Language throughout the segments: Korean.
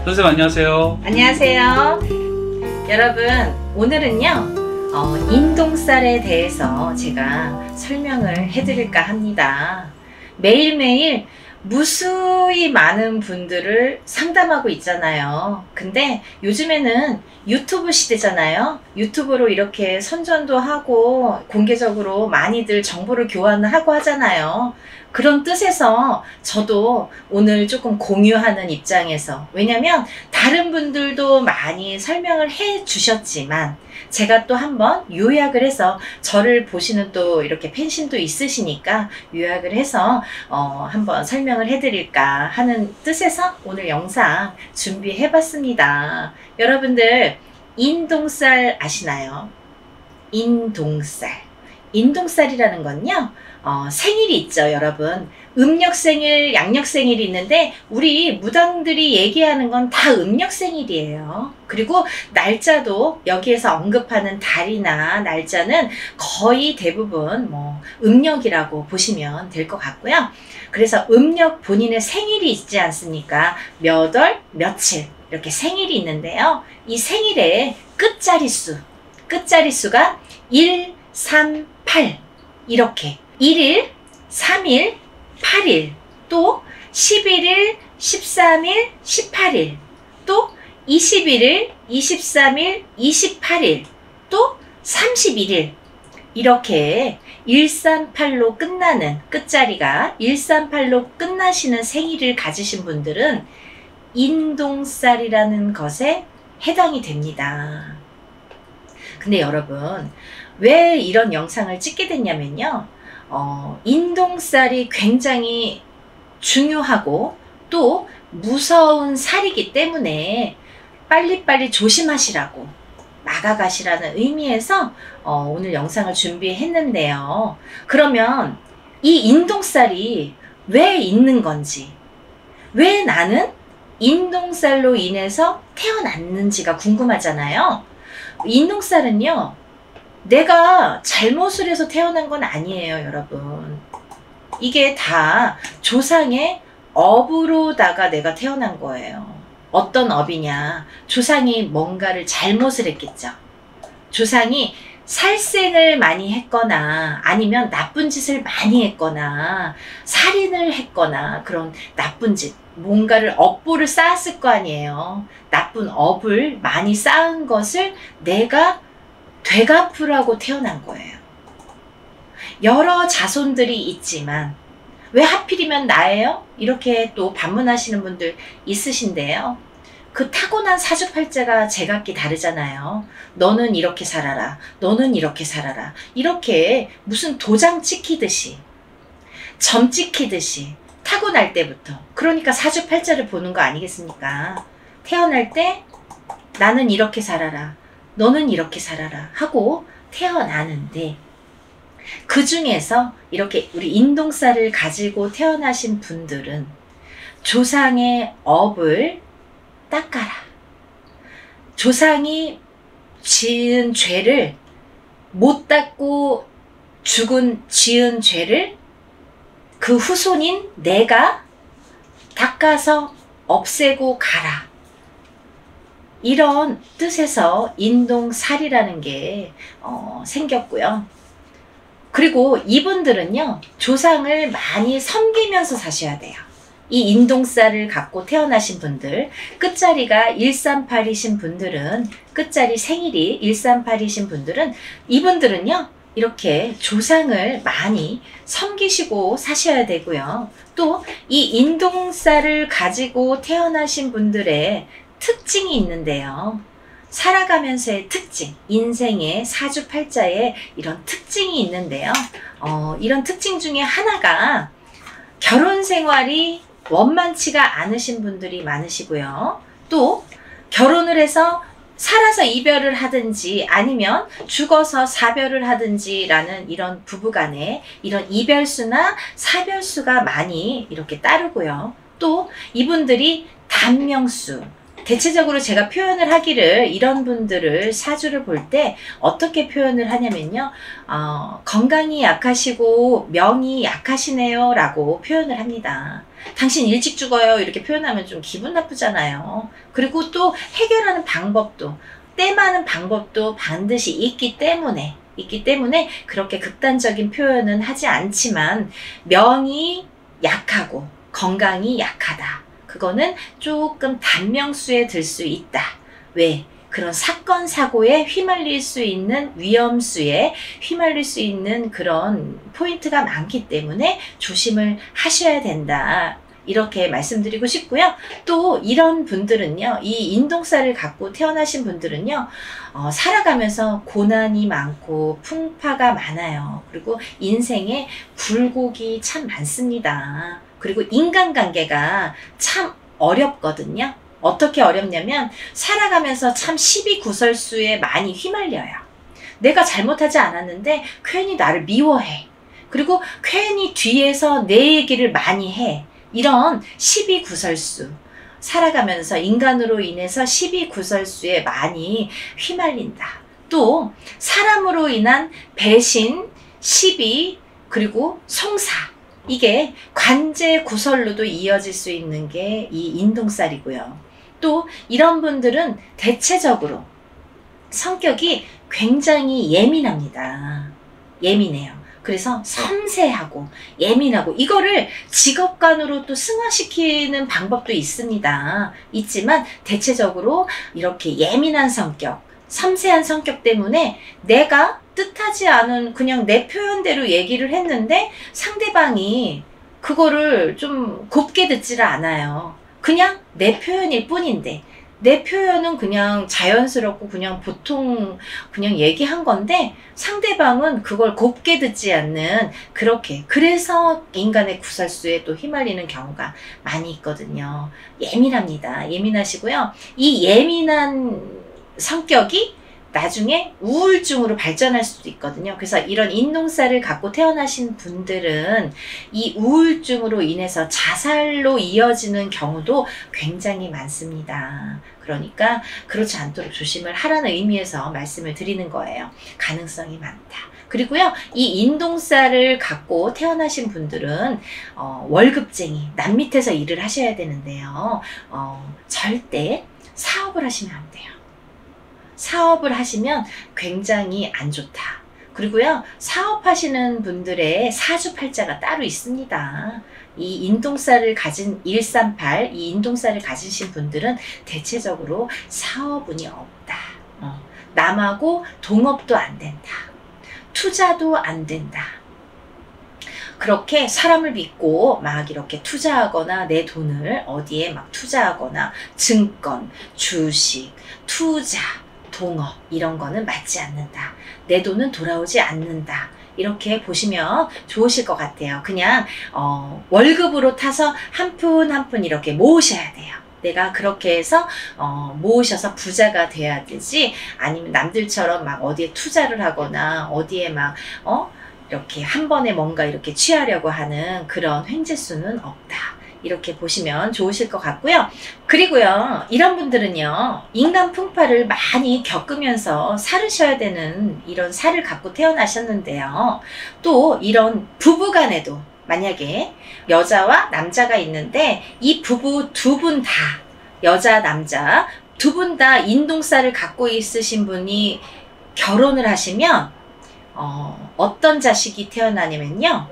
선생님 안녕하세요. 안녕하세요. 여러분, 오늘은요 인동살에 대해서 제가 설명을 해드릴까 합니다. 매일매일 무수히 많은 분들을 상담하고 있잖아요. 근데 요즘에는 유튜브 시대잖아요. 유튜브로 이렇게 선전도 하고 공개적으로 많이들 정보를 교환하고 하잖아요. 그런 뜻에서 저도 오늘 조금 공유하는 입장에서, 왜냐면 다른 분들도 많이 설명을 해 주셨지만 제가 또 한번 요약을 해서, 저를 보시는 또 이렇게 팬심도 있으시니까 요약을 해서 한번 설명을 해드릴까 하는 뜻에서 오늘 영상 준비해 봤습니다. 여러분들 인동살 아시나요? 인동살이라는 건요, 생일이 있죠, 여러분. 음력생일, 양력생일이 있는데 우리 무당들이 얘기하는 건 다 음력생일이에요. 그리고 날짜도 여기에서 언급하는 달이나 날짜는 거의 대부분 음력이라고 보시면 될 것 같고요. 그래서 음력 본인의 생일이 있지 않습니까? 몇 월, 며칠 이렇게 생일이 있는데요. 이 생일의 끝자리수가 1, 3, 8 이렇게 1일, 3일, 8일, 또 11일, 13일, 18일, 또 21일, 23일, 28일, 또 31일 이렇게 138로 끝나는, 끝자리가 138로 끝나시는 생일을 가지신 분들은 인동살이라는 것에 해당이 됩니다. 근데 여러분, 왜 이런 영상을 찍게 됐냐면요, 인동살이 굉장히 중요하고 또 무서운 살이기 때문에 빨리빨리 조심하시라고, 막아가시라는 의미에서 오늘 영상을 준비했는데요. 그러면 이 인동살이 왜 있는 건지, 왜 나는 인동살로 인해서 태어났는지가 궁금하잖아요. 인동살은요, 내가 잘못을 해서 태어난 건 아니에요, 여러분. 이게 다 조상의 업으로다가 내가 태어난 거예요. 어떤 업이냐? 조상이 뭔가를 잘못을 했겠죠. 조상이 살생을 많이 했거나, 아니면 나쁜 짓을 많이 했거나, 살인을 했거나, 그런 나쁜 짓, 뭔가를 업보를 쌓았을 거 아니에요. 나쁜 업을 많이 쌓은 것을 내가 되갚으라고 태어난 거예요. 여러 자손들이 있지만 왜 하필이면 나예요? 이렇게 또 반문하시는 분들 있으신데요. 그 타고난 사주팔자가 제각기 다르잖아요. 너는 이렇게 살아라, 너는 이렇게 살아라, 이렇게 무슨 도장 찍히듯이, 점 찍히듯이 타고날 때부터, 그러니까 사주팔자를 보는 거 아니겠습니까? 태어날 때 나는 이렇게 살아라, 너는 이렇게 살아라 하고 태어나는데, 그 중에서 이렇게 우리 인동살을 가지고 태어나신 분들은 조상의 업을 닦아라, 조상이 지은 죄를 못 닦고 지은 죄를 그 후손인 내가 닦아서 없애고 가라, 이런 뜻에서 인동살이라는 게 생겼고요. 그리고 이분들은요, 조상을 많이 섬기면서 사셔야 돼요. 이 인동살을 갖고 태어나신 분들, 끝자리가 138이신 분들은, 끝자리 생일이 138이신 분들은, 이분들은요, 이렇게 조상을 많이 섬기시고 사셔야 되고요. 또 이 인동살을 가지고 태어나신 분들의 특징이 있는데요. 살아가면서의 특징, 인생의 사주팔자에 이런 특징이 있는데요. 이런 특징 중에 하나가 결혼 생활이 원만치가 않으신 분들이 많으시고요. 또 결혼을 해서 살아서 이별을 하든지 아니면 죽어서 사별을 하든지 라는 이런 부부간에 이런 이별수나 사별수가 많이 이렇게 따르고요. 또 이분들이 단명수, 대체적으로 제가 표현을 하기를, 이런 분들을 사주를 볼 때 어떻게 표현을 하냐면요, 건강이 약하시고 명이 약하시네요 라고 표현을 합니다. 당신 일찍 죽어요. 이렇게 표현하면 좀 기분 나쁘잖아요. 그리고 또 해결하는 방법도, 땜하는 방법도 반드시 있기 때문에 그렇게 극단적인 표현은 하지 않지만, 명이 약하고 건강이 약하다. 그거는 조금 단명수에 들 수 있다. 왜? 그런 사건, 사고에 휘말릴 수 있는, 위험수에 휘말릴 수 있는 그런 포인트가 많기 때문에 조심을 하셔야 된다. 이렇게 말씀드리고 싶고요. 또 이런 분들은요, 이 인동살을 갖고 태어나신 분들은요, 살아가면서 고난이 많고 풍파가 많아요. 그리고 인생에 굴곡이 참 많습니다. 그리고 인간관계가 참 어렵거든요. 어떻게 어렵냐면, 살아가면서 참 시비구설수에 많이 휘말려요. 내가 잘못하지 않았는데 괜히 나를 미워해. 그리고 괜히 뒤에서 내 얘기를 많이 해. 이런 시비구설수, 살아가면서 인간으로 인해서 시비구설수에 많이 휘말린다. 또 사람으로 인한 배신, 시비, 그리고 송사, 이게 관제구설로도 이어질 수 있는 게 이 인동살이고요. 또 이런 분들은 대체적으로 성격이 굉장히 예민합니다. 예민해요. 그래서 섬세하고 예민하고, 이거를 직업관으로 또 승화시키는 방법도 있지만 대체적으로 이렇게 예민한 성격, 섬세한 성격 때문에 내가 뜻하지 않은 그냥 내 표현대로 얘기를 했는데 상대방이 그거를 좀 곱게 듣지를 않아요. 그냥 내 표현일 뿐인데, 내 표현은 그냥 자연스럽고 그냥 보통 그냥 얘기한 건데 상대방은 그걸 곱게 듣지 않는, 그래서 인간의 구설수에 또 휘말리는 경우가 많이 있거든요. 예민합니다. 예민하시고요. 이 예민한 성격이 나중에 우울증으로 발전할 수도 있거든요. 그래서 이런 인동살을 갖고 태어나신 분들은 이 우울증으로 인해서 자살로 이어지는 경우도 굉장히 많습니다. 그러니까 그렇지 않도록 조심을 하라는 의미에서 말씀을 드리는 거예요. 가능성이 많다. 그리고요, 이 인동살을 갖고 태어나신 분들은 월급쟁이, 남 밑에서 일을 하셔야 되는데요. 절대 사업을 하시면 안 돼요. 사업을 하시면 굉장히 안 좋다. 그리고요, 사업하시는 분들의 사주팔자가 따로 있습니다. 이 인동살을 가진 138, 이 인동살을 가지신 분들은 대체적으로 사업운이 없다. 남하고 동업도 안 된다. 투자도 안 된다. 그렇게 사람을 믿고 막 이렇게 투자하거나 내 돈을 어디에 막 투자하거나 증권, 주식, 투자, 동업, 이런 거는 맞지 않는다. 내 돈은 돌아오지 않는다. 이렇게 보시면 좋으실 것 같아요. 그냥 월급으로 타서 한 푼 한 푼 이렇게 모으셔야 돼요. 내가 그렇게 해서 모으셔서 부자가 돼야 되지, 아니면 남들처럼 막 어디에 투자를 하거나 어디에 막 이렇게 한 번에 뭔가 이렇게 취하려고 하는 그런 횡재수는 없다. 이렇게 보시면 좋으실 것 같고요. 그리고요, 이런 분들은요, 인간 풍파를 많이 겪으면서 살으셔야 되는 이런 살을 갖고 태어나셨는데요. 또 이런 부부간에도 만약에 여자와 남자가 있는데 이 부부 두 분 다, 여자, 남자 두 분 다 인동살을 갖고 있으신 분이 결혼을 하시면 어떤 자식이 태어나냐면요,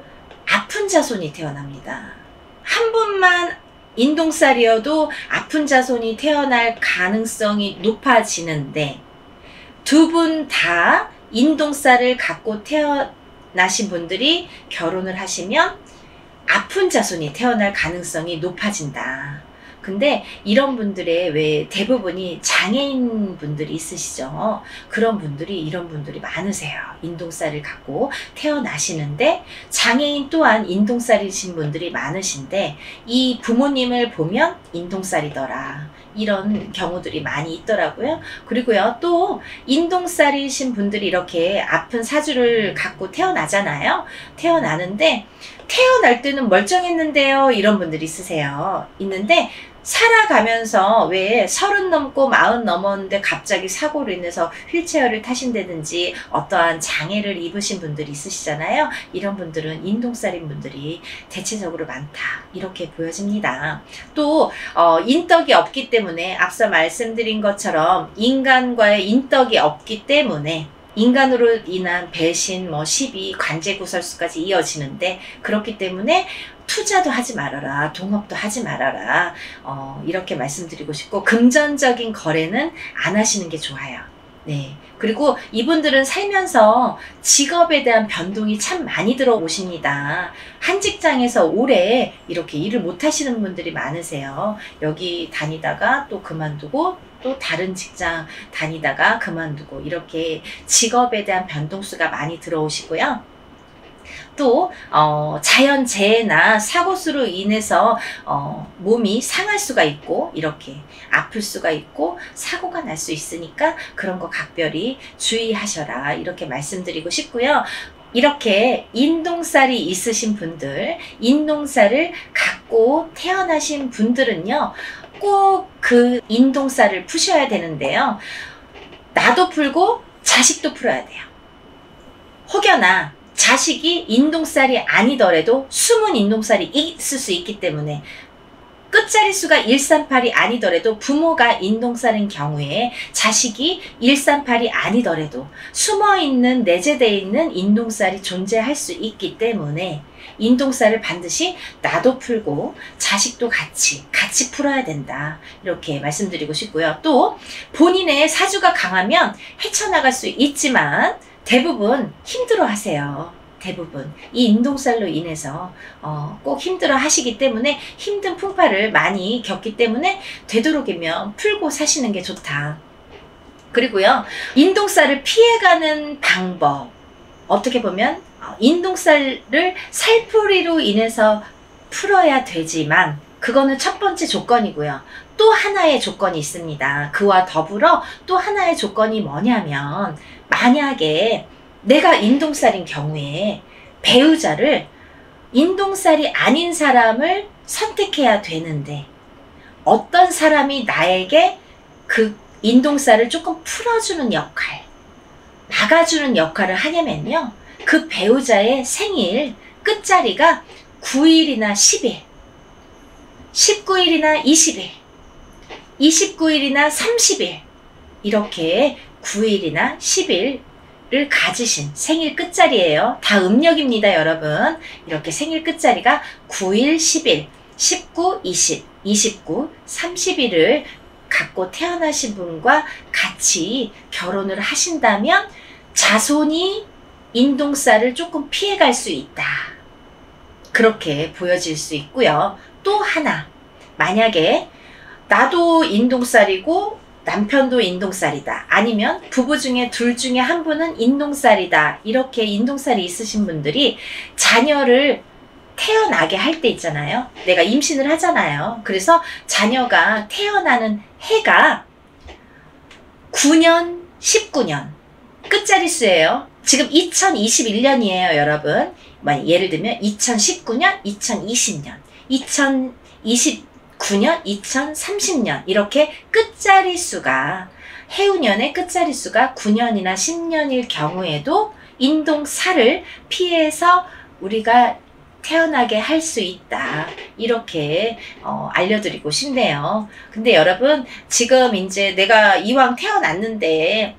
아픈 자손이 태어납니다. 한 분만 인동살이어도 아픈 자손이 태어날 가능성이 높아지는데, 두 분 다 인동살을 갖고 태어나신 분들이 결혼을 하시면 아픈 자손이 태어날 가능성이 높아진다. 근데 이런 분들의 왜 대부분이 장애인 분들이 있으시죠. 이런 분들이 많으세요. 인동살을 갖고 태어나시는데 장애인 또한 인동살이신 분들이 많으신데, 이 부모님을 보면 인동살이더라. 이런 경우들이 많이 있더라고요. 그리고요, 또 인동살이신 분들이 이렇게 아픈 사주를 갖고 태어나잖아요. 태어나는데 태어날 때는 멀쩡했는데요. 이런 분들이 있는데 살아가면서 왜 30 넘고 40 넘었는데 갑자기 사고로 인해서 휠체어를 타신다든지 어떠한 장애를 입으신 분들이 있으시잖아요. 이런 분들은 인동살인 분들이 대체적으로 많다. 이렇게 보여집니다. 또 인덕이 없기 때문에 앞서 말씀드린 것처럼 인간과의 인덕이 없기 때문에 인간으로 인한 배신, 시비, 관제구설수까지 이어지는데, 그렇기 때문에 투자도 하지 말아라, 동업도 하지 말아라, 이렇게 말씀드리고 싶고, 금전적인 거래는 안 하시는 게 좋아요. 네. 그리고 이분들은 살면서 직업에 대한 변동이 참 많이 들어오십니다. 한 직장에서 오래 이렇게 일을 못 하시는 분들이 많으세요. 여기 다니다가 또 그만두고 또 다른 직장 다니다가 그만두고 이렇게 직업에 대한 변동수가 많이 들어오시고요. 또 자연재해나 사고수로 인해서 몸이 상할 수가 있고 이렇게 아플 수가 있고 사고가 날 수 있으니까 그런 거 각별히 주의하셔라 이렇게 말씀드리고 싶고요. 이렇게 인동살이 있으신 분들, 인동살을 갖고 태어나신 분들은요, 꼭 그 인동살을 푸셔야 되는데요. 나도 풀고 자식도 풀어야 돼요. 혹여나 자식이 인동살이 아니더라도 숨은 인동살이 있을 수 있기 때문에 끝자리수가 138이 아니더라도 부모가 인동살인 경우에 자식이 138이 아니더라도 숨어있는 내재되어 있는 인동살이 존재할 수 있기 때문에 인동살을 반드시 나도 풀고 자식도 같이 풀어야 된다. 이렇게 말씀드리고 싶고요. 또 본인의 사주가 강하면 헤쳐나갈 수 있지만 대부분 힘들어 하세요. 대부분 이 인동살로 인해서 꼭 힘들어 하시기 때문에 힘든 풍파를 많이 겪기 때문에 되도록이면 풀고 사시는 게 좋다. 그리고요, 인동살을 피해가는 방법, 어떻게 보면 인동살을 살풀이로 인해서 풀어야 되지만 그거는 첫 번째 조건이고요. 또 하나의 조건이 있습니다. 그와 더불어 또 하나의 조건이 뭐냐면, 만약에 내가 인동살인 경우에 배우자를 인동살이 아닌 사람을 선택해야 되는데 어떤 사람이 나에게 그 인동살을 조금 풀어주는 역할, 막아주는 역할을 하냐면요, 그 배우자의 생일 끝자리가 9일이나 10일, 19일이나 20일, 29일이나 30일, 이렇게 9일이나 10일을 가지신 생일 끝자리예요. 다 음력입니다, 여러분. 이렇게 생일 끝자리가 9일, 10일, 19, 20, 29, 30일을 갖고 태어나신 분과 같이 결혼을 하신다면 자손이 인동살을 조금 피해갈 수 있다. 그렇게 보여질 수 있고요. 또 하나, 만약에 나도 인동살이고 남편도 인동살이다, 아니면 부부 중에 둘 중에 한 분은 인동살이다, 이렇게 인동살이 있으신 분들이 자녀를 태어나게 할 때 있잖아요. 내가 임신을 하잖아요. 그래서 자녀가 태어나는 해가 9년, 19년 끝자리수예요. 지금 2021년이에요, 여러분. 예를 들면 2019년, 2020년, 2029년, 2030년 이렇게 끝자리수가, 해운년의 끝자리수가 9년이나 10년일 경우에도 인동살을 피해서 우리가 태어나게 할 수 있다. 이렇게 알려드리고 싶네요. 근데 여러분, 지금 이제 내가 이왕 태어났는데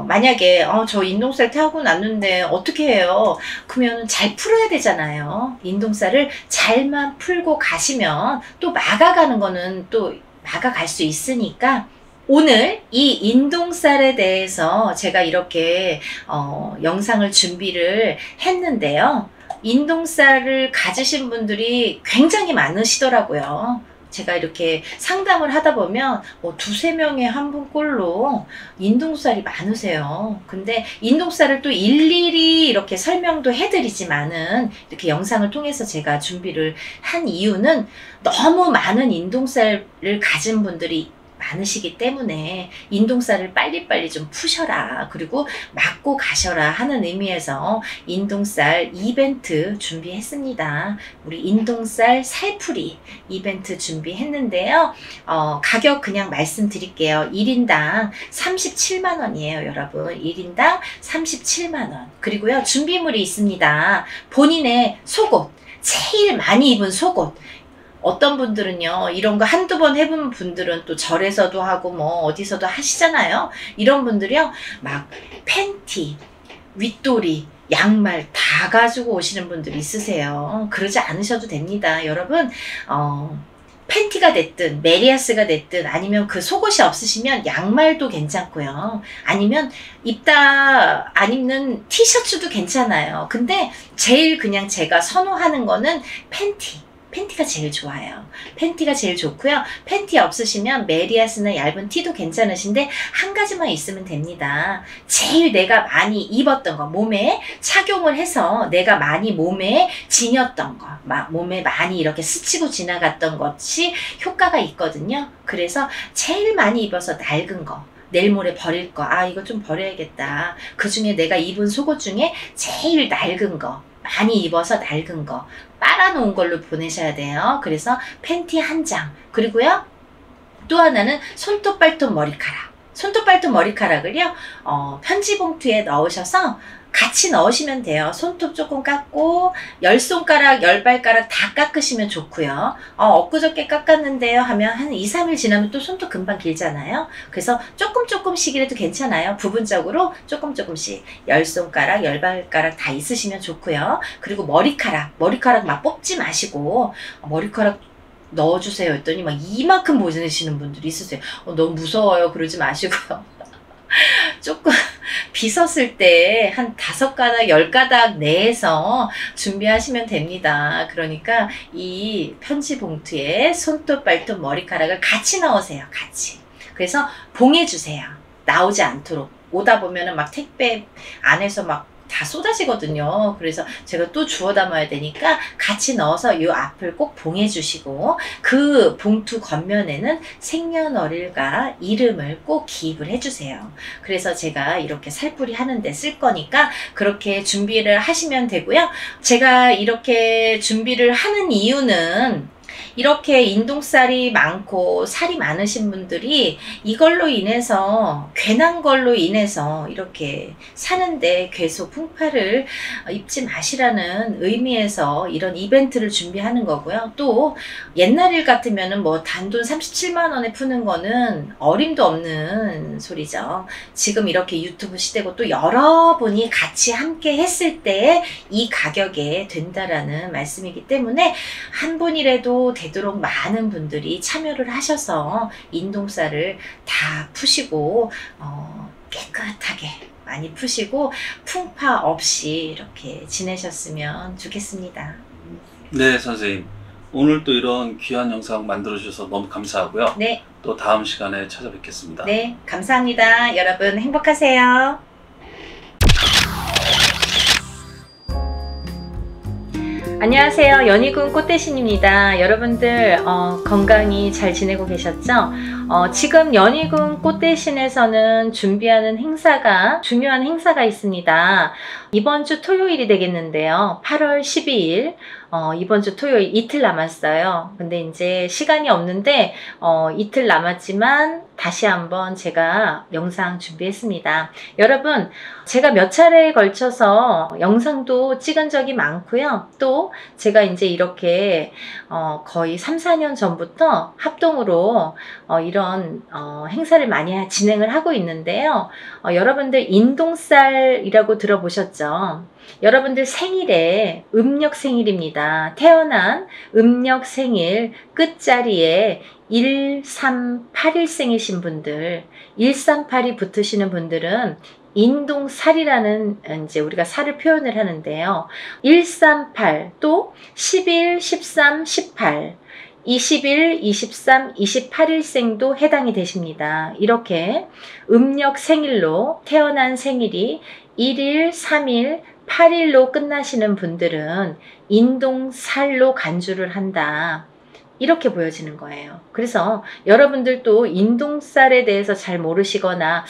만약에 저 인동살 태우고 났는데 어떻게 해요? 그러면 잘 풀어야 되잖아요. 인동살을 잘만 풀고 가시면 또 막아가는 거는 또 막아갈 수 있으니까, 오늘 이 인동살에 대해서 제가 이렇게 영상을 준비를 했는데요. 인동살을 가지신 분들이 굉장히 많으시더라고요. 제가 이렇게 상담을 하다 보면 두세 명에 한 분꼴로 인동살이 많으세요. 근데 인동살을 또 일일이 이렇게 설명도 해드리지만은 이렇게 영상을 통해서 제가 준비를 한 이유는 너무 많은 인동살을 가진 분들이 많으시기 때문에 인동살을 빨리빨리 좀 푸셔라. 그리고 맞고 가셔라 하는 의미에서 인동살 이벤트 준비했습니다. 우리 인동살 살풀이 이벤트 준비했는데요. 가격 그냥 말씀드릴게요. 1인당 37만원이에요, 여러분. 1인당 37만원. 그리고요, 준비물이 있습니다. 본인의 속옷, 제일 많이 입은 속옷. 어떤 분들은요, 이런 거 한두 번 해본 분들은 또 절에서도 하고 뭐 어디서도 하시잖아요. 이런 분들이요, 막 팬티, 윗도리, 양말 다 가지고 오시는 분들이 있으세요. 그러지 않으셔도 됩니다. 여러분, 팬티가 됐든 메리아스가 됐든 아니면 그 속옷이 없으시면 양말도 괜찮고요. 아니면 입다 안 입는 티셔츠도 괜찮아요. 근데 제일 그냥 제가 선호하는 거는 팬티가 제일 좋아요. 팬티가 제일 좋고요. 팬티 없으시면 메리아스나 얇은 티도 괜찮으신데 한 가지만 있으면 됩니다. 제일 내가 많이 입었던 거, 몸에 착용을 해서 내가 많이 몸에 지녔던 거, 몸에 많이 이렇게 스치고 지나갔던 것이 효과가 있거든요. 그래서 제일 많이 입어서 낡은 거, 내일 모레 버릴 거, 이거 좀 버려야겠다. 그 중에 내가 입은 속옷 중에 제일 낡은 거, 많이 입어서 낡은 거 빨아놓은 걸로 보내셔야 돼요. 그래서 팬티 한 장, 그리고요 또 하나는 손톱 발톱 머리카락. 손톱 발톱 머리카락을요 편지 봉투에 넣으셔서 같이 넣으시면 돼요. 손톱 조금 깎고 10손가락 10발가락 다 깎으시면 좋고요. 엊그저께 깎았는데요 하면 한 2, 3일 지나면 또 손톱 금방 길잖아요. 그래서 조금씩이라도 괜찮아요. 부분적으로 조금씩 10손가락 10발가락 다 있으시면 좋고요. 그리고 머리카락 막 뽑지 마시고 머리카락 넣어주세요 했더니 막 이만큼 보내시는 분들이 있으세요. 너무 무서워요. 그러지 마시고요. 조금 빗었을 때 한 5가닥 10가닥 내에서 준비하시면 됩니다. 그러니까 이 편지 봉투에 손톱 발톱 머리카락을 같이 넣으세요. 같이. 그래서 봉해주세요. 나오지 않도록. 오다 보면은 막 택배 안에서 막 다 쏟아지거든요. 그래서 제가 또 주워 담아야 되니까 같이 넣어서 이 앞을 꼭 봉해 주시고 그 봉투 겉면에는 생년월일과 이름을 꼭 기입을 해주세요. 그래서 제가 이렇게 살풀이 하는데 쓸 거니까 그렇게 준비를 하시면 되고요. 제가 이렇게 준비를 하는 이유는 이렇게 인동살이 많고 살이 많으신 분들이 이걸로 인해서 괜한 걸로 인해서 이렇게 사는데 괴소 풍파를 입지 마시라는 의미에서 이런 이벤트를 준비하는 거고요. 또 옛날 일 같으면은 뭐 단돈 37만 원에 푸는 거는 어림도 없는 소리죠. 지금 이렇게 유튜브 시대고 또 여러분이 같이 함께 했을 때 이 가격에 된다라는 말씀이기 때문에 한 분이라도 되도록 많은 분들이 참여를 하셔서 인동살을 다 푸시고 깨끗하게 많이 푸시고 풍파 없이 이렇게 지내셨으면 좋겠습니다. 네, 선생님. 오늘 또 이런 귀한 영상 만들어 주셔서 너무 감사하고요. 네. 또 다음 시간에 찾아뵙겠습니다. 네, 감사합니다. 여러분 행복하세요. 안녕하세요. 연희군 꽃대신입니다. 여러분들 건강히 잘 지내고 계셨죠? 지금 연희군 꽃대신에서는 준비하는 행사가 중요한 행사가 있습니다. 이번 주 토요일이 되겠는데요. 8월 12일 이번 주 토요일 이틀 남았어요. 근데 이제 시간이 없는데 이틀 남았지만 다시 한번 제가 영상 준비했습니다. 여러분 제가 몇 차례에 걸쳐서 영상도 찍은 적이 많고요. 또 제가 이제 이렇게 거의 3, 4년 전부터 합동으로 이런 행사를 많이 진행을 하고 있는데요. 여러분들 인동살이라고 들어보셨죠? 여러분들 생일에 음력 생일입니다. 태어난 음력 생일 끝자리에 1381생이신 분들, 138이 붙으시는 분들은 인동살이라는 이제 우리가 살을 표현을 하는데요. 138, 또 11, 13, 18, 21, 23, 28일생도 해당이 되십니다. 이렇게 음력 생일로 태어난 생일이 1일, 3일, 8일로 끝나시는 분들은 인동살로 간주를 한다. 이렇게 보여지는 거예요. 그래서 여러분들도 인동살에 대해서 잘 모르시거나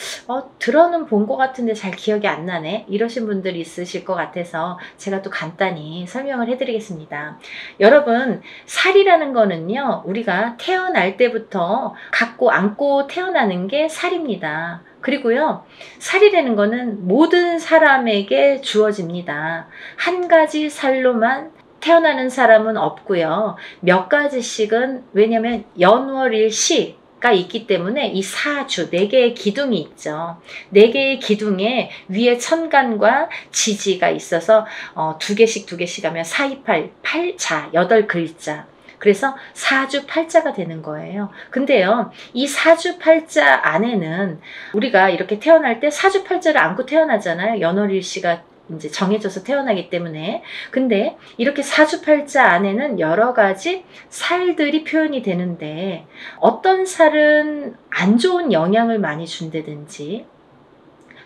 들어는 본 것 같은데 잘 기억이 안 나네 이러신 분들이 있으실 것 같아서 제가 또 간단히 설명을 해드리겠습니다. 여러분, 살이라는 거는요, 우리가 태어날 때부터 갖고 안고 태어나는 게 살입니다. 그리고요, 살이라는 거는 모든 사람에게 주어집니다. 한 가지 살로만 태어나는 사람은 없고요. 몇 가지씩은, 왜냐면 연월일시가 있기 때문에 이 사주, 4개의 기둥이 있죠. 4개의 기둥에 위에 천간과 지지가 있어서 2개씩 하면 4, 2, 8, 8자, 8글자. 그래서 사주 팔자가 되는 거예요. 근데요, 이 사주 팔자 안에는 우리가 이렇게 태어날 때 사주 팔자를 안고 태어나잖아요. 연월일시가 이제 정해져서 태어나기 때문에. 근데 이렇게 사주팔자 안에는 여러 가지 살들이 표현이 되는데, 어떤 살은 안 좋은 영향을 많이 준다든지,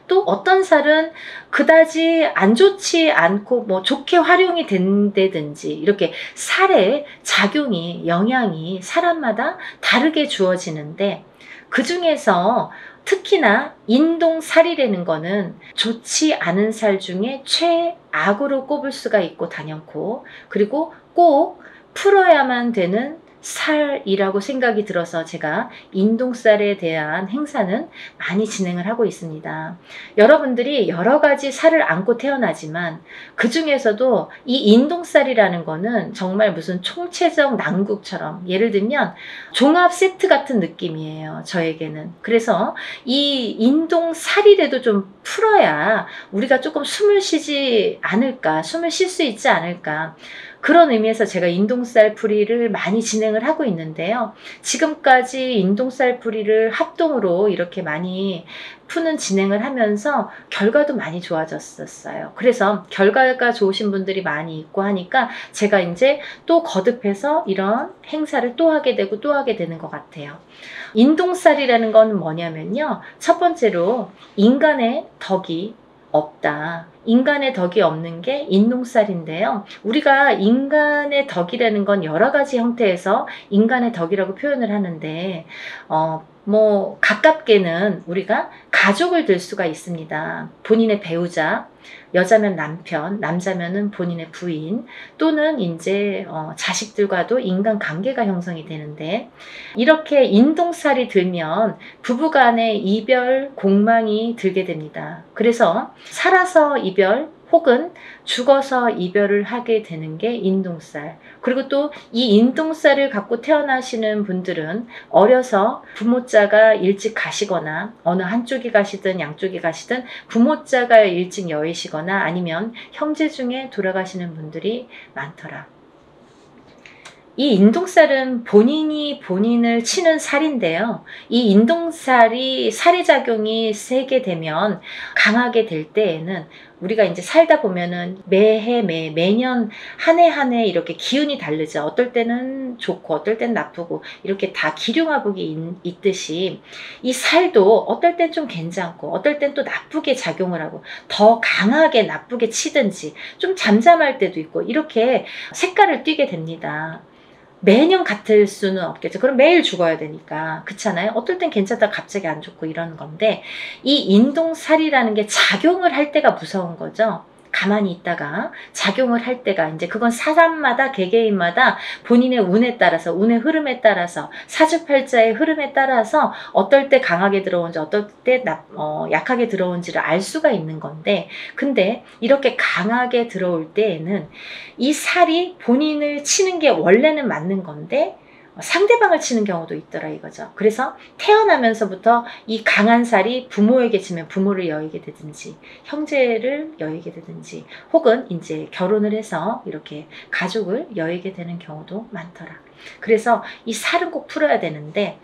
또 어떤 살은 그다지 안 좋지 않고 뭐 좋게 활용이 된다든지, 이렇게 살의 작용이, 영향이 사람마다 다르게 주어지는데, 그 중에서 특히나 인동살이라는 거는 좋지 않은 살 중에 최악으로 꼽을 수가 있고 단연코, 그리고 꼭 풀어야만 되는 살이라고 생각이 들어서 제가 인동살에 대한 행사는 많이 진행을 하고 있습니다. 여러분들이 여러 가지 살을 안고 태어나지만 그 중에서도 이 인동살이라는 거는 정말 무슨 총체적 난국처럼, 예를 들면 종합 세트 같은 느낌이에요, 저에게는. 그래서 이 인동살이라도 좀 풀어야 우리가 조금 숨을 쉬지 않을까, 숨을 쉴 수 있지 않을까, 그런 의미에서 제가 인동살 풀이를 많이 진행을 하고 있는데요. 지금까지 인동살 풀이를 합동으로 이렇게 많이 푸는 진행을 하면서 결과도 많이 좋아졌었어요. 그래서 결과가 좋으신 분들이 많이 있고 하니까 제가 이제 또 거듭해서 이런 행사를 또 하게 되고 또 하게 되는 것 같아요. 인동살이라는 건 뭐냐면요, 첫 번째로 인간의 덕이 없다. 인간의 덕이 없는 게 인동살인데요. 우리가 인간의 덕이라는 건 여러 가지 형태에서 인간의 덕이라고 표현을 하는데, 뭐 가깝게는 우리가 가족을 들 수가 있습니다. 본인의 배우자, 여자면 남편, 남자면은 본인의 부인, 또는 이제 자식들과도 인간관계가 형성이 되는데, 이렇게 인동살이 들면 부부간의 이별 공망이 들게 됩니다. 그래서 살아서 이별 혹은 죽어서 이별을 하게 되는 게 인동살. 그리고 또 이 인동살을 갖고 태어나시는 분들은 어려서 부모자가 일찍 가시거나, 어느 한쪽이 가시든 양쪽이 가시든 부모자가 일찍 여의시거나 아니면 형제 중에 돌아가시는 분들이 많더라. 이 인동살은 본인이 본인을 치는 살인데요. 이 인동살이 살의 작용이 세게 되면, 강하게 될 때에는 우리가 이제 살다 보면은 매해 매년 한 해 한 해 이렇게 기운이 다르죠. 어떨 때는 좋고 어떨 때는 나쁘고 이렇게 다 기륭화복이 있듯이, 이 살도 어떨 땐 좀 괜찮고 어떨 땐 또 나쁘게 작용을 하고 더 강하게 나쁘게 치든지 좀 잠잠할 때도 있고, 이렇게 색깔을 띠게 됩니다. 매년 같을 수는 없겠죠. 그럼 매일 죽어야 되니까. 그렇잖아요. 어떨 땐 괜찮다가 갑자기 안 좋고 이러는 건데, 이 인동살이라는 게 작용을 할 때가 무서운 거죠. 가만히 있다가 작용을 할 때가, 이제 그건 사람마다 개개인마다 본인의 운에 따라서, 운의 흐름에 따라서, 사주팔자의 흐름에 따라서 어떨 때 강하게 들어온지 어떨 때 약하게 들어온지를 알 수가 있는 건데, 근데 이렇게 강하게 들어올 때에는 이 살이 본인을 치는 게 원래는 맞는 건데 상대방을 치는 경우도 있더라 이거죠. 그래서 태어나면서부터 이 강한 살이 부모에게 치면 부모를 여의게 되든지 형제를 여의게 되든지, 혹은 이제 결혼을 해서 이렇게 가족을 여의게 되는 경우도 많더라. 그래서 이 살은 꼭 풀어야 되는데,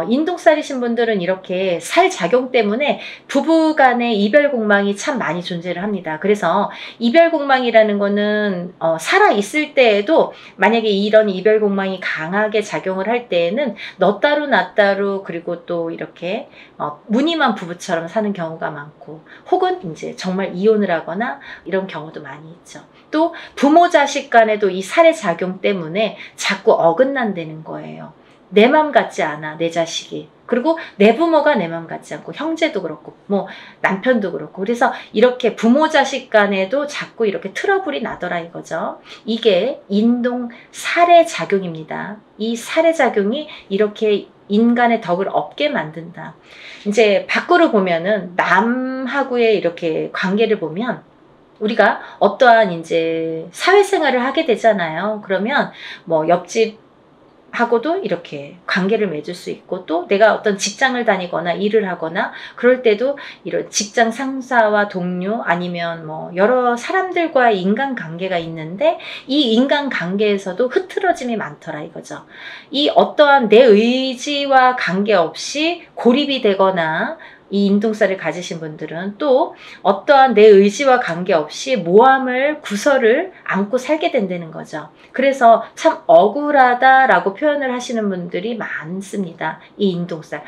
인동살이신 분들은 이렇게 살 작용 때문에 부부 간의 이별 공망이 참 많이 존재를 합니다. 그래서 이별 공망이라는 거는 살아 있을 때에도 만약에 이런 이별 공망이 강하게 작용을 할 때에는 너 따로 나 따로, 그리고 또 이렇게 무늬만 부부처럼 사는 경우가 많고, 혹은 이제 정말 이혼을 하거나 이런 경우도 많이 있죠. 또 부모 자식 간에도 이 살의 작용 때문에 자꾸 어긋난다는 거예요. 내 맘 같지 않아, 내 자식이. 그리고 내 부모가 내 맘 같지 않고, 형제도 그렇고 뭐 남편도 그렇고. 그래서 이렇게 부모 자식 간에도 자꾸 이렇게 트러블이 나더라 이거죠. 이게 인동 살해 작용입니다. 이 살해 작용이 이렇게 인간의 덕을 없게 만든다. 이제 밖으로 보면은 남하고의 이렇게 관계를 보면 우리가 어떠한 이제 사회생활을 하게 되잖아요. 그러면 뭐 옆집 하고도 이렇게 관계를 맺을 수 있고, 또 내가 어떤 직장을 다니거나 일을 하거나 그럴 때도 이런 직장 상사와 동료 아니면 뭐 여러 사람들과의 인간관계가 있는데, 이 인간관계에서도 흐트러짐이 많더라 이거죠. 이 어떠한 내 의지와 관계없이 고립이 되거나, 이 인동살을 가지신 분들은 또 어떠한 내 의지와 관계없이 모함을, 구설을 안고 살게 된다는 거죠. 그래서 참 억울하다라고 표현을 하시는 분들이 많습니다. 이 인동살.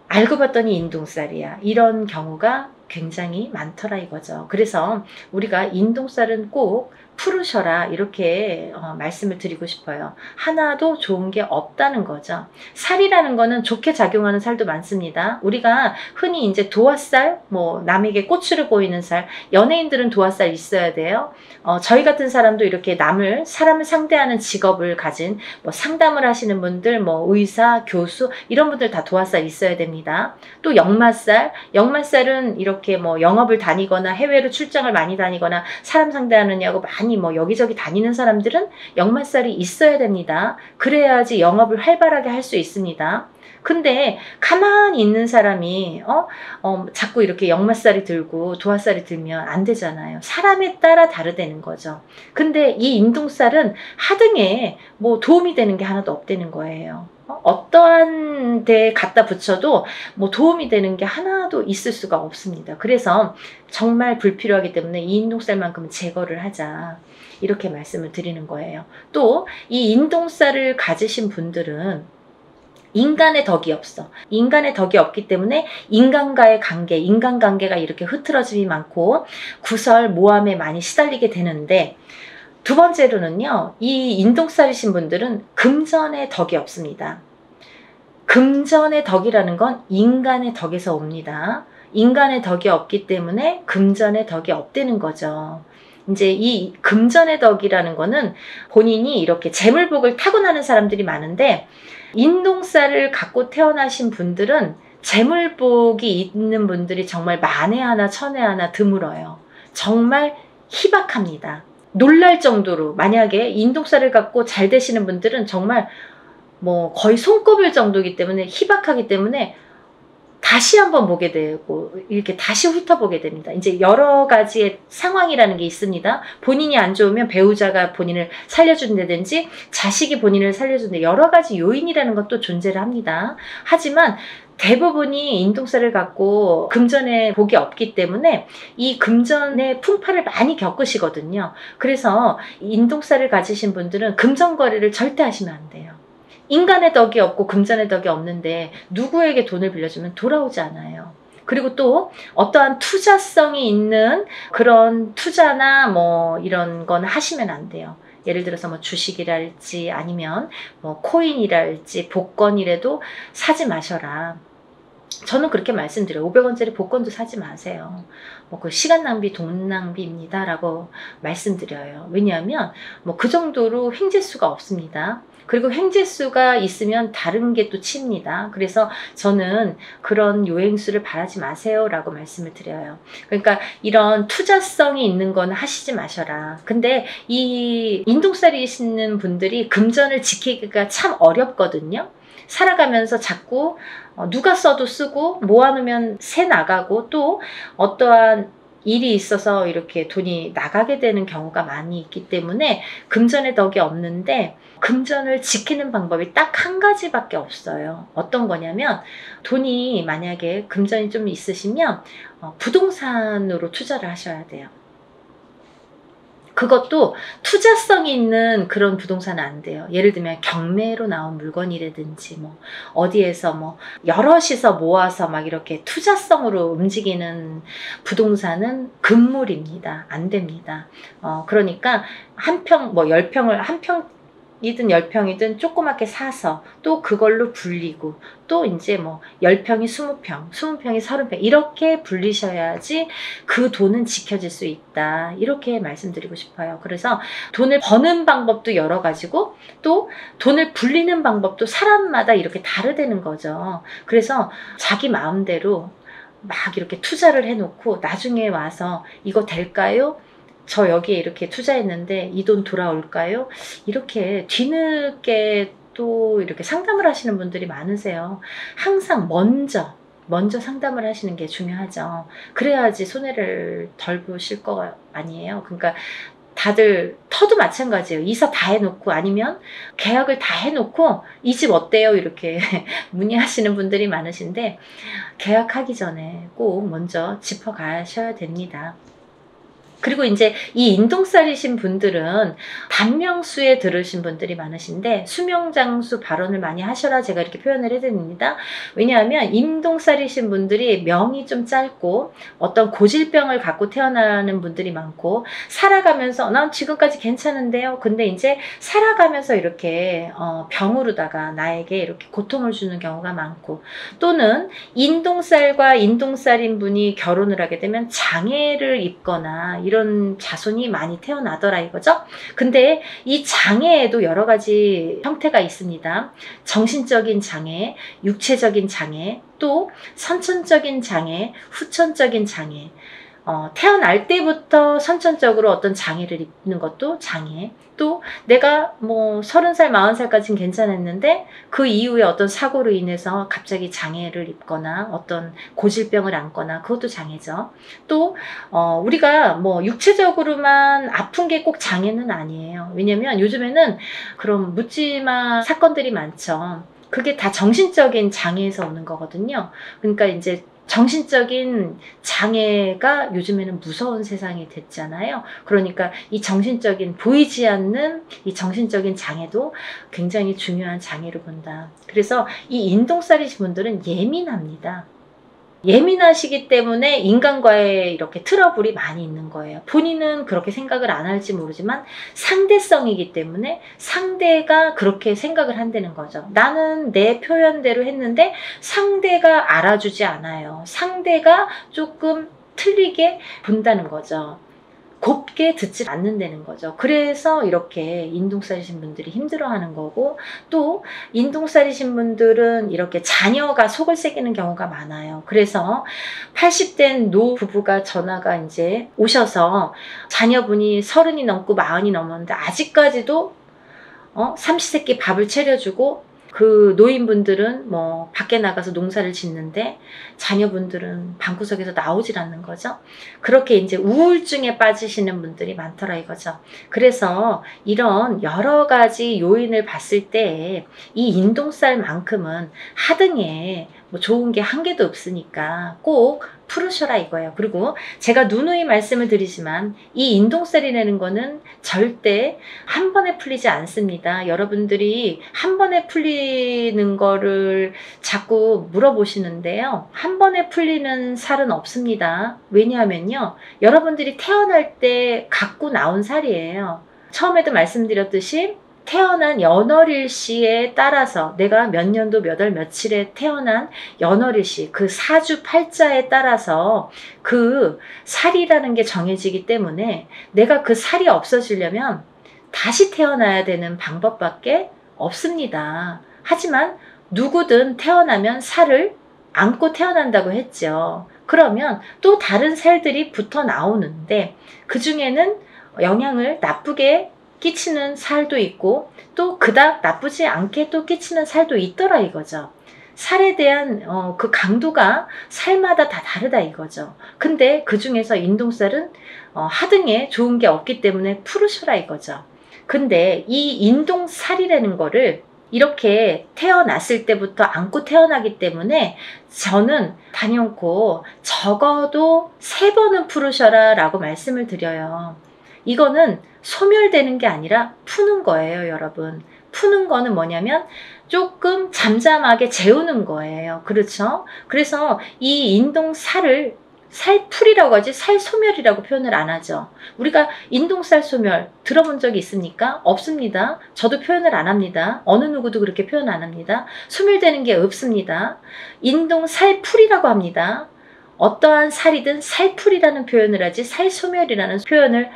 알고 봤더니 인동살이야. 이런 경우가 굉장히 많더라 이거죠. 그래서 우리가 인동살은 꼭 풀으셔라 이렇게 말씀을 드리고 싶어요. 하나도 좋은 게 없다는 거죠. 살이라는 거는 좋게 작용하는 살도 많습니다. 우리가 흔히 이제 도화살, 뭐 남에게 꼬추를 보이는 살, 연예인들은 도화살 있어야 돼요. 저희 같은 사람도 이렇게 사람을 상대하는 직업을 가진 뭐 상담을 하시는 분들, 뭐 의사, 교수 이런 분들 다 도화살 있어야 됩니다. 또 역마살은 이렇게 뭐 영업을 다니거나 해외로 출장을 많이 다니거나 사람 상대하느냐고 많이 뭐 여기저기 다니는 사람들은 역마살이 있어야 됩니다. 그래야지 영업을 활발하게 할 수 있습니다. 근데 가만히 있는 사람이 자꾸 이렇게 역마살이 들고 도화살이 들면 안 되잖아요. 사람에 따라 다르다는 거죠. 근데 이 인동살은 하등에 뭐 도움이 되는 게 하나도 없다는 거예요. 어떠한 데 갖다 붙여도 뭐 도움이 되는 게 하나도 있을 수가 없습니다. 그래서 정말 불필요하기 때문에 이 인동살만큼은 제거를 하자 이렇게 말씀을 드리는 거예요. 또 이 인동살을 가지신 분들은 인간의 덕이 없어. 인간의 덕이 없기 때문에 인간과의 관계, 인간관계가 이렇게 흐트러짐이 많고 구설, 모함에 많이 시달리게 되는데, 두 번째로는요, 이 인동살이신 분들은 금전의 덕이 없습니다. 금전의 덕이라는 건 인간의 덕에서 옵니다. 인간의 덕이 없기 때문에 금전의 덕이 없다는 거죠. 이제 이 금전의 덕이라는 거는 본인이 이렇게 재물복을 타고나는 사람들이 많은데, 인동살을 갖고 태어나신 분들은 재물복이 있는 분들이 정말 만에 하나 천에 하나 드물어요. 정말 희박합니다. 놀랄 정도로, 만약에 인동살을 갖고 잘 되시는 분들은 정말 뭐 거의 손꼽을 정도이기 때문에, 희박하기 때문에 다시 한번 보게 되고 이렇게 다시 훑어보게 됩니다. 이제 여러 가지의 상황이라는 게 있습니다. 본인이 안 좋으면 배우자가 본인을 살려준다든지 자식이 본인을 살려준다, 여러 가지 요인이라는 것도 존재를 합니다. 하지만 대부분이 인동살을 갖고 금전의 복이 없기 때문에 이 금전의 풍파를 많이 겪으시거든요. 그래서 인동살을 가지신 분들은 금전 거래를 절대 하시면 안 돼요. 인간의 덕이 없고 금전의 덕이 없는데 누구에게 돈을 빌려주면 돌아오지 않아요. 그리고 또 어떠한 투자성이 있는 그런 투자나 뭐 이런 건 하시면 안 돼요. 예를 들어서 뭐 주식이랄지 아니면 뭐 코인이랄지 복권이라도 사지 마셔라. 저는 그렇게 말씀드려요. 500원짜리 복권도 사지 마세요. 뭐 그 시간 낭비, 돈 낭비입니다 라고 말씀드려요. 왜냐하면 뭐 그 정도로 횡재수가 없습니다. 그리고 횡재수가 있으면 다른 게 또 칩니다. 그래서 저는 그런 요행수를 바라지 마세요 라고 말씀을 드려요. 그러니까 이런 투자성이 있는 건 하시지 마셔라. 근데 이 인동살이시는 분들이 금전을 지키기가 참 어렵거든요. 살아가면서 자꾸 누가 써도 쓰고 모아놓으면 새 나가고, 또 어떠한 일이 있어서 이렇게 돈이 나가게 되는 경우가 많이 있기 때문에 금전의 덕이 없는데, 금전을 지키는 방법이 딱 한 가지밖에 없어요. 어떤 거냐면, 돈이 만약에 금전이 좀 있으시면 부동산으로 투자를 하셔야 돼요. 그것도 투자성이 있는 그런 부동산은 안 돼요. 예를 들면 경매로 나온 물건이라든지 뭐 어디에서 뭐 여럿이서 모아서 막 이렇게 투자성으로 움직이는 부동산은 금물입니다. 안 됩니다. 그러니까 한 평, 뭐 10평을 한 평 10평이든 10평이든 조그맣게 사서 또 그걸로 불리고 또 이제 뭐 10평이 20평, 20평이 30평 이렇게 불리셔야지 그 돈은 지켜질 수 있다. 이렇게 말씀드리고 싶어요. 그래서 돈을 버는 방법도 여러 가지고 또 돈을 불리는 방법도 사람마다 이렇게 다르다는 거죠. 그래서 자기 마음대로 막 이렇게 투자를 해놓고 나중에 와서 이거 될까요? 저 여기에 이렇게 투자했는데 이 돈 돌아올까요? 이렇게 뒤늦게 또 이렇게 상담을 하시는 분들이 많으세요. 항상 먼저 상담을 하시는 게 중요하죠. 그래야지 손해를 덜 보실 거 아니에요. 그러니까 다들 터도 마찬가지예요. 이사 다 해놓고 아니면 계약을 다 해놓고 이 집 어때요? 이렇게 문의하시는 분들이 많으신데 계약하기 전에 꼭 먼저 짚어가셔야 됩니다. 그리고 이제 이 인동살이신 분들은 단명수에 들으신 분들이 많으신데 수명장수 발언을 많이 하셔라 제가 이렇게 표현을 해드립니다. 왜냐하면 인동살이신 분들이 명이 좀 짧고 어떤 고질병을 갖고 태어나는 분들이 많고 살아가면서 난 지금까지 괜찮은데요. 근데 이제 살아가면서 이렇게 병으로다가 나에게 이렇게 고통을 주는 경우가 많고 또는 인동살과 인동살인 분이 결혼을 하게 되면 장애를 입거나 이런 자손이 많이 태어나더라 이거죠. 근데 이 장애에도 여러 가지 형태가 있습니다. 정신적인 장애, 육체적인 장애, 또 선천적인 장애, 후천적인 장애. 태어날 때부터 선천적으로 어떤 장애를 입는 것도 장애. 또 내가 뭐 30살, 40살까지는 괜찮았는데 그 이후에 어떤 사고로 인해서 갑자기 장애를 입거나 어떤 고질병을 안거나 그것도 장애죠. 또 우리가 뭐 육체적으로만 아픈 게 꼭 장애는 아니에요. 왜냐면 요즘에는 그런 묻지마 사건들이 많죠. 그게 다 정신적인 장애에서 오는 거거든요. 그러니까 이제 정신적인 장애가 요즘에는 무서운 세상이 됐잖아요. 그러니까 이 정신적인 보이지 않는 이 정신적인 장애도 굉장히 중요한 장애로 본다. 그래서 이 인동살이신 분들은 예민합니다. 예민하시기 때문에 인간과의 이렇게 트러블이 많이 있는 거예요. 본인은 그렇게 생각을 안 할지 모르지만 상대성이기 때문에 상대가 그렇게 생각을 한다는 거죠. 나는 내 표현대로 했는데 상대가 알아주지 않아요. 상대가 조금 틀리게 본다는 거죠. 곱게 듣지 않는다는 거죠. 그래서 이렇게 인동살이신 분들이 힘들어하는 거고 또 인동살이신 분들은 이렇게 자녀가 속을 새기는 경우가 많아요. 그래서 80된 노부부가 전화가 이제 오셔서 자녀분이 30이 넘고 40이 넘었는데 아직까지도 삼시세끼 밥을 차려주고 그 노인분들은 뭐 밖에 나가서 농사를 짓는데 자녀분들은 방구석에서 나오질 않는 거죠. 그렇게 이제 우울증에 빠지시는 분들이 많더라 이거죠. 그래서 이런 여러 가지 요인을 봤을 때 이 인동살만큼은 하등에 뭐 좋은 게 한 개도 없으니까 꼭 풀으셔라 이거예요. 그리고 제가 누누이 말씀을 드리지만 이 인동살이라는 거는 절대 한 번에 풀리지 않습니다. 여러분들이 한 번에 풀리는 거를 자꾸 물어보시는데요. 한 번에 풀리는 살은 없습니다. 왜냐하면요. 여러분들이 태어날 때 갖고 나온 살이에요. 처음에도 말씀드렸듯이 태어난 연월일시에 따라서 내가 몇 년도 몇 월 며칠에 태어난 연월일시 그 사주 팔자에 따라서 그 살이라는 게 정해지기 때문에 내가 그 살이 없어지려면 다시 태어나야 되는 방법밖에 없습니다. 하지만 누구든 태어나면 살을 안고 태어난다고 했죠. 그러면 또 다른 살들이 붙어 나오는데 그 중에는 영향을 나쁘게 끼치는 살도 있고 또 그닥 나쁘지 않게 또 끼치는 살도 있더라 이거죠. 살에 대한 그 강도가 살마다 다 다르다 이거죠. 근데 그 중에서 인동살은 하등에 좋은 게 없기 때문에 풀으셔라 이거죠. 근데 이 인동살이라는 거를 이렇게 태어났을 때부터 안고 태어나기 때문에 저는 단연코 적어도 3번은 풀으셔라 라고 말씀을 드려요. 이거는 소멸되는 게 아니라 푸는 거예요, 여러분. 푸는 거는 뭐냐면 조금 잠잠하게 재우는 거예요. 그렇죠? 그래서 이 인동살을 살풀이라고 하지 살소멸이라고 표현을 안 하죠. 우리가 인동살 소멸 들어본 적이 있습니까? 없습니다. 저도 표현을 안 합니다. 어느 누구도 그렇게 표현 안 합니다. 소멸되는 게 없습니다. 인동살풀이라고 합니다. 어떠한 살이든 살풀이라는 표현을 하지 살소멸이라는 표현을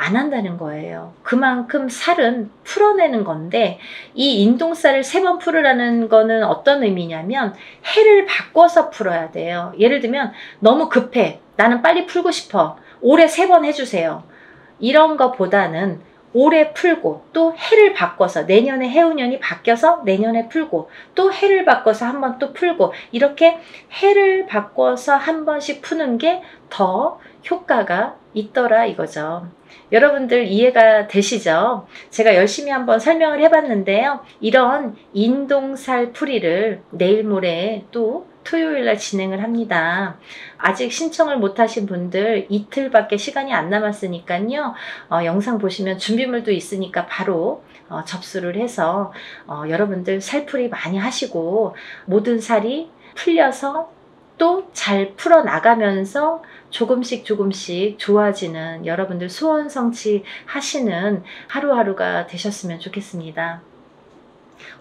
안 한다는 거예요. 그만큼 살은 풀어내는 건데 이 인동살을 3번 풀으라는 거는 어떤 의미냐면 해를 바꿔서 풀어야 돼요. 예를 들면 너무 급해. 나는 빨리 풀고 싶어. 올해 3번 해주세요. 이런 것보다는 올해 풀고 또 해를 바꿔서 내년에 해운년이 바뀌어서 내년에 풀고 또 해를 바꿔서 한 번 또 풀고 이렇게 해를 바꿔서 한 번씩 푸는 게 더 효과가 있더라 이거죠. 여러분들 이해가 되시죠? 제가 열심히 한번 설명을 해봤는데요. 이런 인동살 풀이를 내일 모레 또 토요일날 진행을 합니다. 아직 신청을 못하신 분들 이틀밖에 시간이 안 남았으니까요. 영상 보시면 준비물도 있으니까 바로 접수를 해서 여러분들 살풀이 많이 하시고 모든 살이 풀려서 또 잘 풀어나가면서 조금씩 좋아지는 여러분들 소원 성취하시는 하루하루가 되셨으면 좋겠습니다.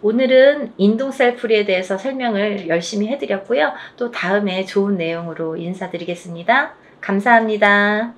오늘은 인동살 풀이에 대해서 설명을 열심히 해드렸고요. 또 다음에 좋은 내용으로 인사드리겠습니다. 감사합니다.